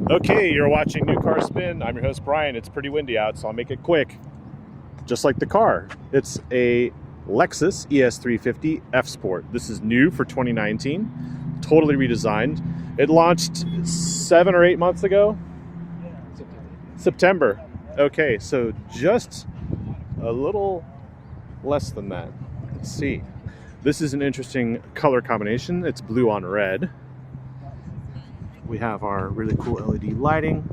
Okay, you're watching New Car Spin. I'm your host, Brian. It's pretty windy out, so I'll make it quick. Just like the car. It's a Lexus ES 350 F Sport. This is new for 2019. Totally redesigned. It launched 7 or 8 months ago? September. Okay, so just a little less than that. Let's see. This is an interesting color combination. It's blue on red. We have our really cool LED lighting,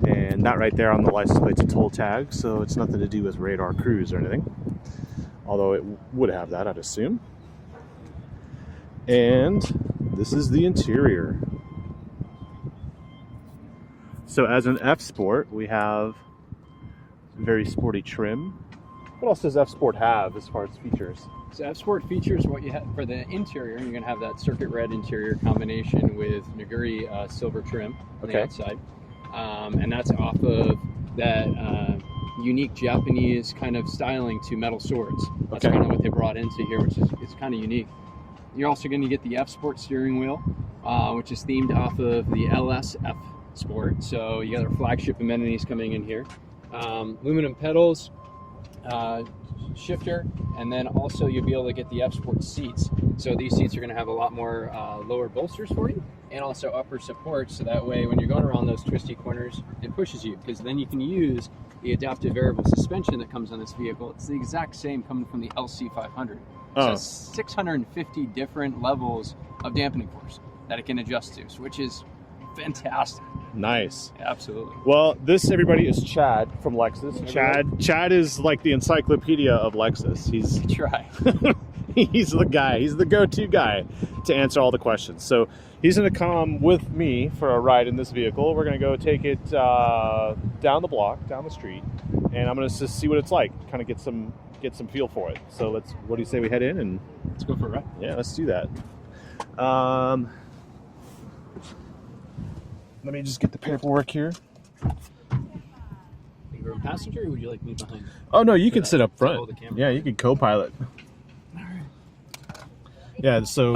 and that right there on the license plate's a toll tag, so it's nothing to do with radar cruise or anything. Although it would have that, I'd assume. And this is the interior. So as an F Sport, we have very sporty trim. What else does F Sport have as far as features? So F Sport features what you have for the interior. You're going to have that circuit red interior combination with Naguri silver trim on the outside. And that's off of that unique Japanese kind of styling to metal swords. That's kind of what they brought into here, which is it's kind of unique. You're also going to get the F Sport steering wheel, which is themed off of the LS F Sport. So you got our flagship amenities coming in here. Aluminum pedals, shifter, and then also you'll be able to get the F Sport seats. So these seats are going to have a lot more lower bolsters for you, and also upper support, so that way when you're going around those twisty corners, it pushes you, because then you can use the adaptive variable suspension that comes on this vehicle. It's the exact same coming from the LC 500. So it's 650 different levels of dampening force that it can adjust to, which is fantastic. Nice. Absolutely. Well, this, everybody, is Chad from Lexus. Chad is like the encyclopedia of Lexus. He's he's the guy. He's the go-to guy to answer all the questions. So he's going to come with me for a ride in this vehicle. We're going to go take it down the block, down the street, and I'm going to just see what it's like. Kind of get some feel for it. So what do you say we head in and let's go for a ride? Yeah, let's do that. Let me just get the paperwork here. You go passenger, or would you like me behind? Oh no, you can sit up front. Yeah, you can co-pilot. All right. Yeah, so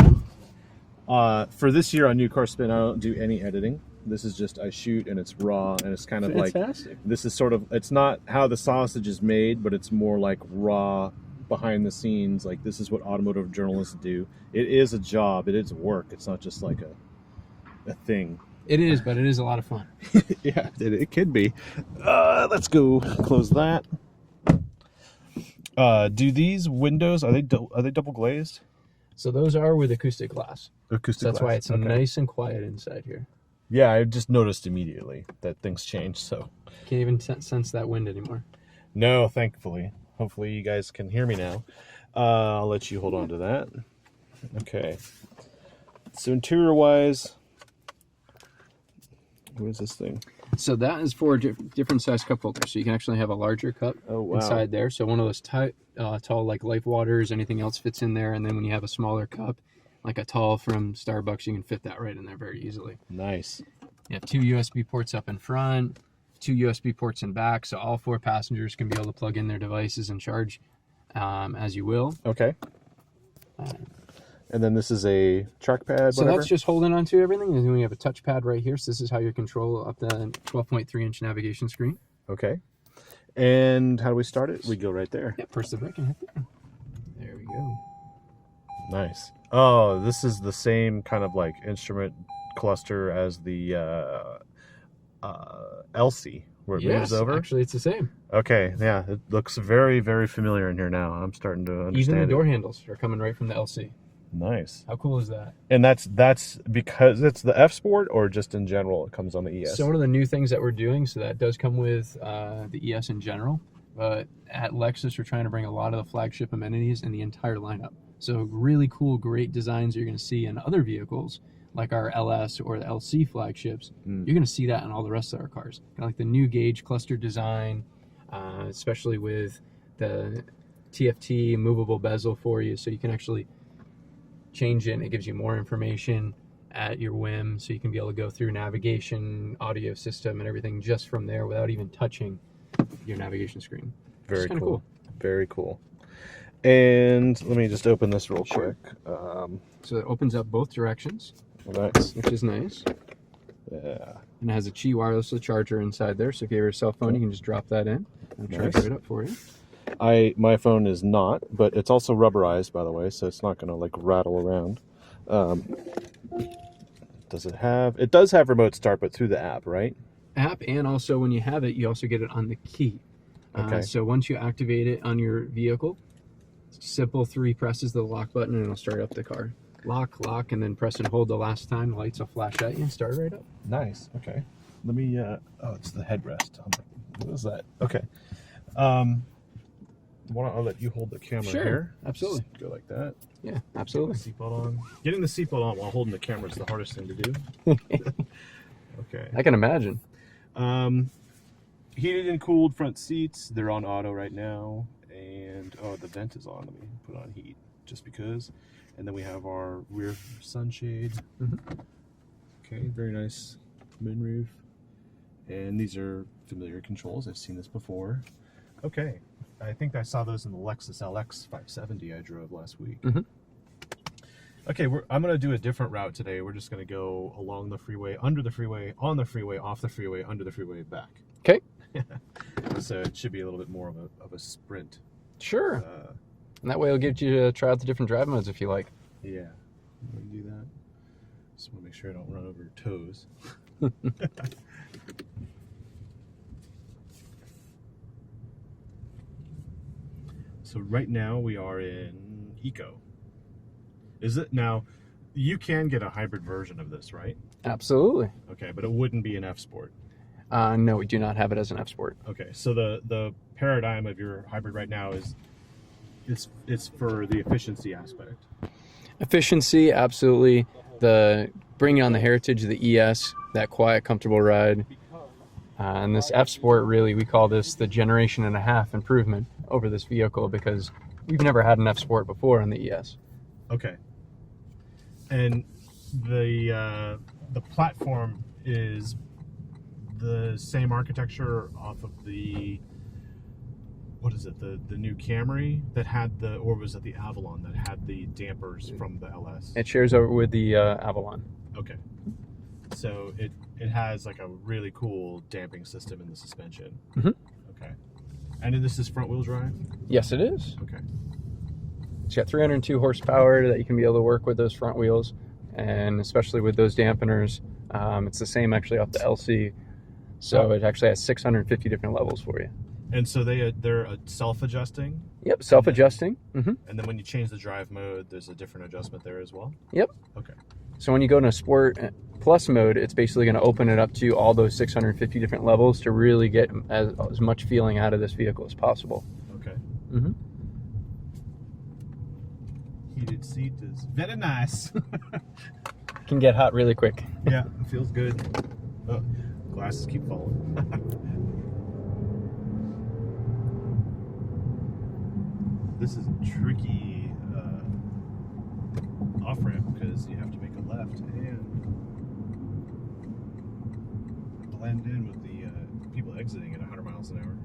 for this year on New Car Spin, I don't do any editing. This is just I shoot and it's raw, and it's kind of fantastic. Like this is sort of, it's not how the sausage is made, but it's more like raw behind the scenes. Like this is what automotive journalists do. It is a job. It is work. It's not just like a thing. It is, but it is a lot of fun. Yeah, it could be. Let's go close that. Do these windows, are they double glazed? So those are with acoustic glass. Acoustic glass. That's why it's nice and quiet inside here. Yeah, I just noticed immediately that things changed. So can't even sense that wind anymore. No, thankfully. Hopefully you guys can hear me now. I'll let you hold on to that. Okay. So interior-wise, what is this thing? So that is for different size cup holders. So you can actually have a larger cup inside there. So one of those tall, like Life Waters, anything else fits in there. And then when you have a smaller cup, like a tall from Starbucks, you can fit that right in there very easily. Nice. You have 2 USB ports up in front, 2 USB ports in back. So all 4 passengers can be able to plug in their devices and charge as you will. Okay. And then this is a trackpad, so that's just holding onto everything. And then we have a touchpad right here. So this is how you control up the 12.3-inch navigation screen. Okay. And how do we start it? We go right there. Yeah, press the brake and hit there. There we go. Nice. Oh, this is the same kind of like instrument cluster as the LC, where it moves over. Actually, it's the same. Okay, yeah. It looks very, very familiar in here now. I'm starting to understand. Even the door handles are coming right from the LC. Nice. How cool is that? And that's because it's the F Sport, or just in general it comes on the ES? So one of the new things that we're doing, so that does come with the ES in general, but at Lexus we're trying to bring a lot of the flagship amenities in the entire lineup. So really cool, great designs you're going to see in other vehicles, like our LS or the LC flagships. You're going to see that in all the rest of our cars. Kind of like the new gauge cluster design, especially with the TFT movable bezel for you, so you can actually change it and it gives you more information at your whim, so you can be able to go through navigation, audio system, and everything just from there without even touching your navigation screen. Very cool. Very cool. And let me just open this real quick. So it opens up both directions, nice. which is nice. Yeah. And it has a Qi wireless charger inside there, so if you have your cell phone, you can just drop that in. It'll charge right up for you. My phone is not, but it's also rubberized, by the way, so it's not going to like rattle around. Does it have? It does have remote start, but through the app, right? App, and also when you have it, you also get it on the key. Okay. So once you activate it on your vehicle, simple 3 presses the lock button and it'll start up the car. Lock, and then press and hold the last time. The lights will flash at you and start right up. Nice. Okay. Let me. Oh, it's the headrest. What is that? Okay. Why don't I let you hold the camera here? Absolutely. Just go like that. Yeah, absolutely. Seatbelt on. Getting the seatbelt on while holding the camera is the hardest thing to do. Okay. I can imagine. Heated and cooled front seats. They're on auto right now. And, oh, the vent is on. Let me put on heat just because. And then we have our rear sunshade. Okay, very nice moonroof. And these are familiar controls. I've seen this before. Okay. I think I saw those in the Lexus LX 570 I drove last week. Okay, I'm going to do a different route today. We're just going to go along the freeway, under the freeway, on the freeway, off the freeway, under the freeway, back. Okay. So it should be a little bit more of a sprint. Sure. And that way it'll get you to try out the different drive modes if you like. Yeah. I'm going to do that. Just want to make sure I don't run over toes. So right now we are in Eco. Is it now? You can get a hybrid version of this, right? Absolutely. Okay, but it wouldn't be an F Sport. No, we do not have it as an F Sport. Okay, so the paradigm of your hybrid right now is it's for the efficiency aspect. Efficiency, absolutely. The bringing on the heritage of the ES, that quiet, comfortable ride. And this F Sport, really, we call this the 1.5 generation improvement over this vehicle because we've never had an F Sport before on the ES. Okay. And the platform is the same architecture off of the, what is it, the new Camry that had the, or was it the Avalon that had the dampers from the LS? It shares over with the Avalon. Okay. So it has like a really cool damping system in the suspension. Okay. And then this is front wheel drive? Yes, it is. Okay. It's got 302 horsepower that you can be able to work with those front wheels, and especially with those dampeners. It's the same actually off the LC, so it actually has 650 different levels for you. And so they're self-adjusting? Yep, self-adjusting. And then when you change the drive mode, there's a different adjustment there as well? Yep. Okay. So when you go into Sport Plus mode, it's basically going to open it up to all those 650 different levels to really get as much feeling out of this vehicle as possible. Okay. Heated seat is very nice. Can get hot really quick. Yeah, it feels good. Oh, glasses keep falling. This is a tricky off-ramp because you have to make a left and blend in with the people exiting at 100 miles an hour.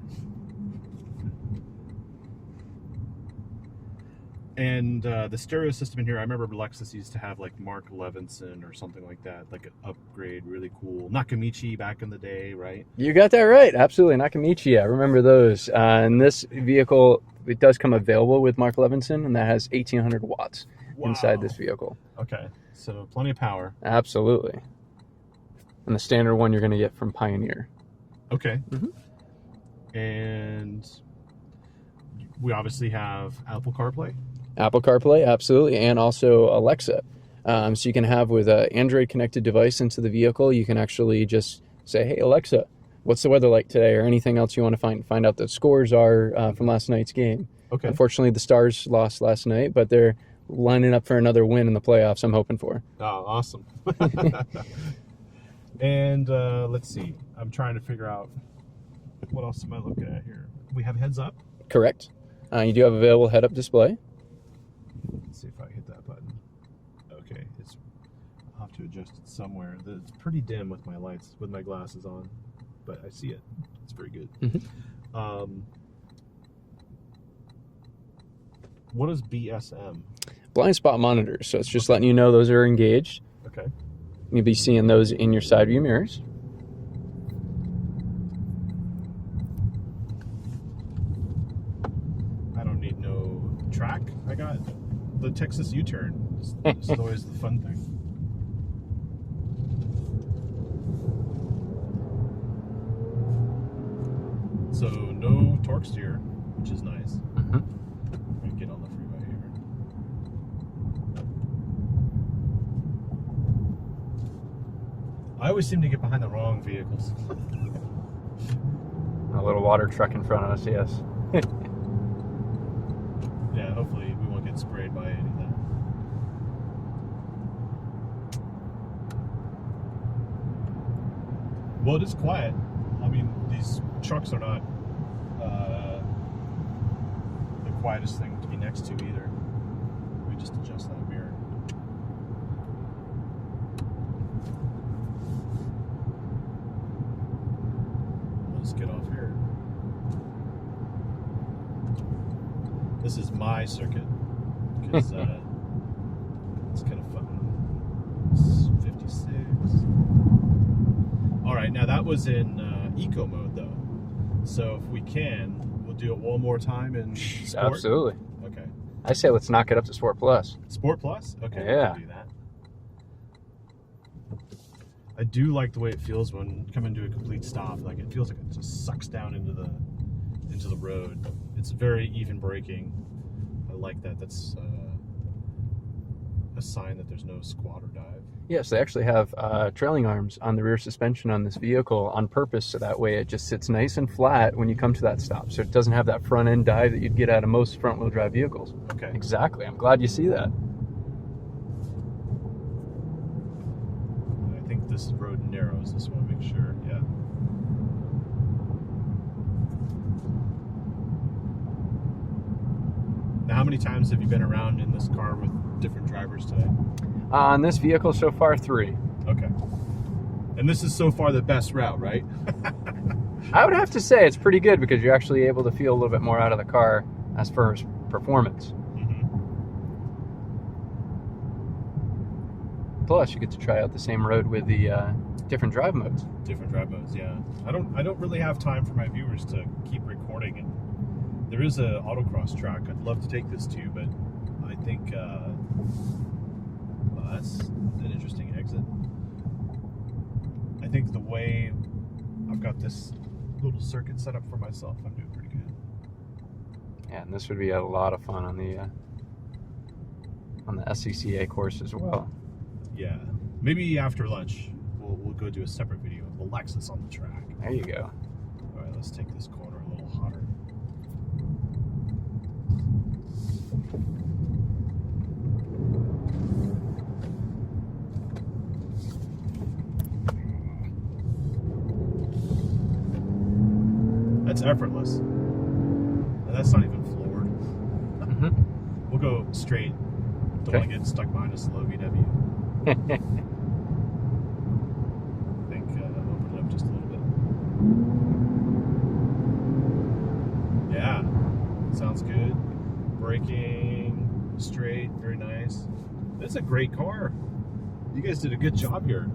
And the stereo system in here, I remember Lexus used to have like Mark Levinson or something like that, like an upgrade, really cool. Nakamichi back in the day, right? You got that right. Absolutely. Nakamichi. I remember those. And this vehicle, it does come available with Mark Levinson, and that has 1,800 watts inside this vehicle. Okay. So plenty of power. Absolutely. And the standard one you're going to get from Pioneer. Okay. And we obviously have Apple CarPlay. Apple CarPlay, absolutely, and also Alexa. So you can have with an Android connected device into the vehicle, you can actually just say, hey, Alexa, what's the weather like today, or anything else you want to find out the scores are from last night's game. Okay. Unfortunately, the Stars lost last night, but they're lining up for another win in the playoffs, I'm hoping for. Oh, awesome. And let's see. I'm trying to figure out what else am I looking at here. We have heads up. Correct. You do have available head-up display. Let's see if I hit that button. Okay, I'll have to adjust it somewhere. It's pretty dim with my lights, with my glasses on, but I see it. It's very good. What is BSM? Blind spot monitors. So it's just letting you know those are engaged. Okay. You'll be seeing those in your side view mirrors. I don't need no track. I got the Texas U-turn. It's always the fun thing. So no torque steer, which is nice. Mm-hmm. I'm gonna get on the freeway here. I always seem to get behind the wrong vehicles. A little water truck in front of us, yes. Yeah, hopefully we won't get sprayed by any of that. Well, it is quiet. I mean, these trucks are not the quietest thing to be next to either. Let me just adjust that mirror. Let's get off here. This is my circuit because it's kind of fun. It's 56. All right, now that was in eco mode though. So if we can, we'll do it one more time in Sport. Absolutely. Okay. I say let's knock it up to Sport Plus. Sport Plus? Okay, Yeah. we can do that. I do like the way it feels when coming to a complete stop. Like it feels like it just sucks down into the road. It's very even braking. I like that. That's a sign that there's no squat or dive. Yes, they actually have trailing arms on the rear suspension on this vehicle on purpose, so that way it just sits nice and flat when you come to that stop. So it doesn't have that front end dive that you'd get out of most front wheel drive vehicles. Okay. Exactly. I'm glad you see that. I think this road narrows. Just want to make sure. Yeah. Now, how many times have you been around in this car with different drivers today? On this vehicle so far, 3. Okay. And this is so far the best route, right? I would have to say it's pretty good because you're actually able to feel a little bit more out of the car as far as performance. Mm-hmm. Plus, you get to try out the same road with the different drive modes. Different drive modes, yeah. I don't really have time for my viewers to keep recording it. There is a autocross track I'd love to take this to, but I think that's an interesting exit. I think the way I've got this little circuit set up for myself, I'm doing pretty good. Yeah, and this would be a lot of fun on the SCCA course as well. Yeah, maybe after lunch we'll go do a separate video of the Lexus on the track. There you go. All right, let's take this corner a little hotter. That's effortless. And that's not even floored. Mm-hmm. We'll go straight. Don't Okay. want to get stuck behind a slow VW. I think open it up just a little bit. Yeah, sounds good. Braking straight, very nice. That's a great car. You guys did a good job here.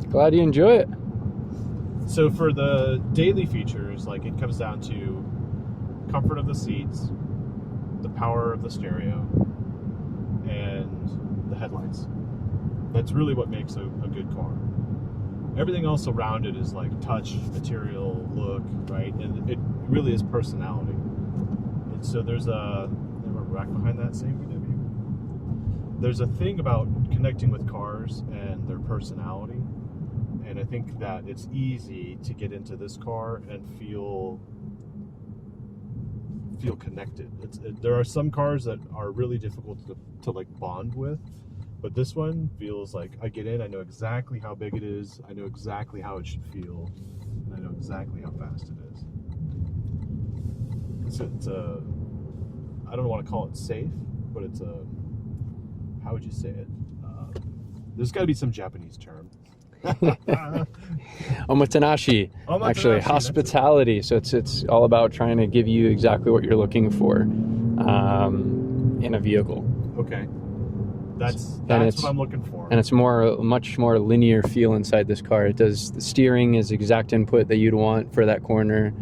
Glad you enjoy it. So for the daily features, like it comes down to comfort of the seats, the power of the stereo, and the headlights. That's really what makes a good car. Everything else around it is like touch, material, look, right? And it really is personality. And so there's a rack behind that same VW. There's a thing about connecting with cars and their personality. And I think that it's easy to get into this car and feel connected. There are some cars that are really difficult to like bond with, but this one feels like I get in, I know exactly how big it is, I know exactly how it should feel, and I know exactly how fast it is. It's a, I don't want to call it safe, but it's a, how would you say it? There's got to be some Japanese term. Omotenashi, actually, hospitality. So it's all about trying to give you exactly what you're looking for in a vehicle. Okay. That's it's- what I'm looking for. And it's much more linear feel inside this car. The steering is exact input that you'd want for that corner.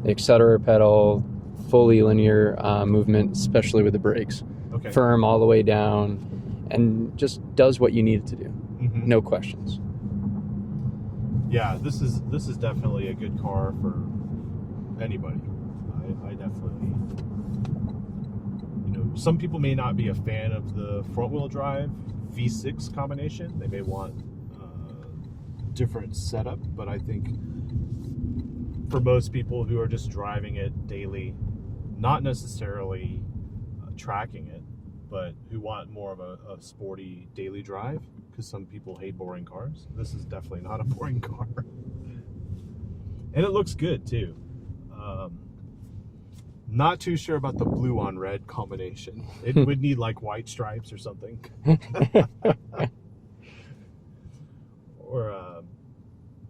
The accelerator pedal, fully linear movement, especially with the brakes. Okay. Firm all the way down, and just does what you need it to do. Mm-hmm. No questions. Yeah, this is definitely a good car for anybody. I definitely, some people may not be a fan of the front-wheel drive V6 combination. They may want different setup, but I think for most people who are just driving it daily, not necessarily tracking it, but who want more of a sporty daily drive, because some people hate boring cars, this is definitely not a boring car. And it looks good too. Not too sure about the blue on red combination. It would need like white stripes or something. Or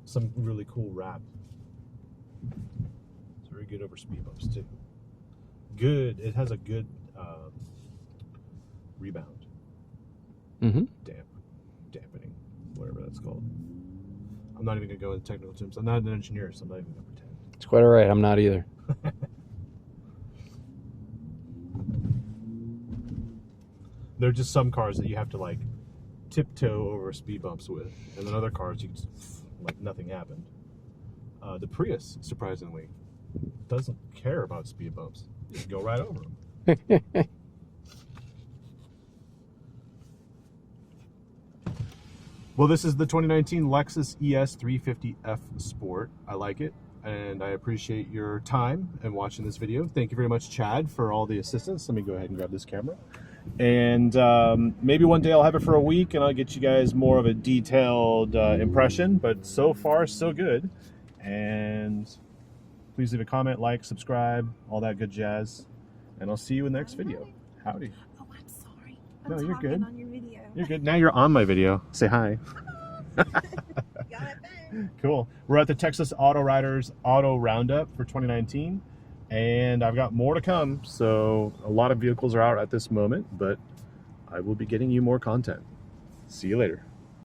some really cool wrap. It's very good over speed bumps too. Good. It has a good rebound. Mm-hmm. Dampening, whatever that's called. I'm not even going to go into technical terms. I'm not an engineer, so I'm not even going to pretend. It's quite all right. I'm not either. There are just some cars that you have to like tiptoe over speed bumps with, and then other cars you just, like nothing happened. The Prius, surprisingly, doesn't care about speed bumps. You can go right over them. Well, this is the 2019 Lexus ES 350F Sport. I like it, and I appreciate your time and watching this video. Thank you very much, Chad, for all the assistance. Let me go ahead and grab this camera. And maybe one day I'll have it for a week, and I'll get you guys more of a detailed impression. But so far, so good. And please leave a comment, like, subscribe, all that good jazz. And I'll see you in the next video. Howdy. Oh, I'm sorry. No, you're good. On your video. You're good. Now you're on my video. Say hi. Got it back. Cool. We're at the Texas Auto Riders Auto Roundup for 2019, and I've got more to come. So a lot of vehicles are out at this moment, but I will be getting you more content. See you later.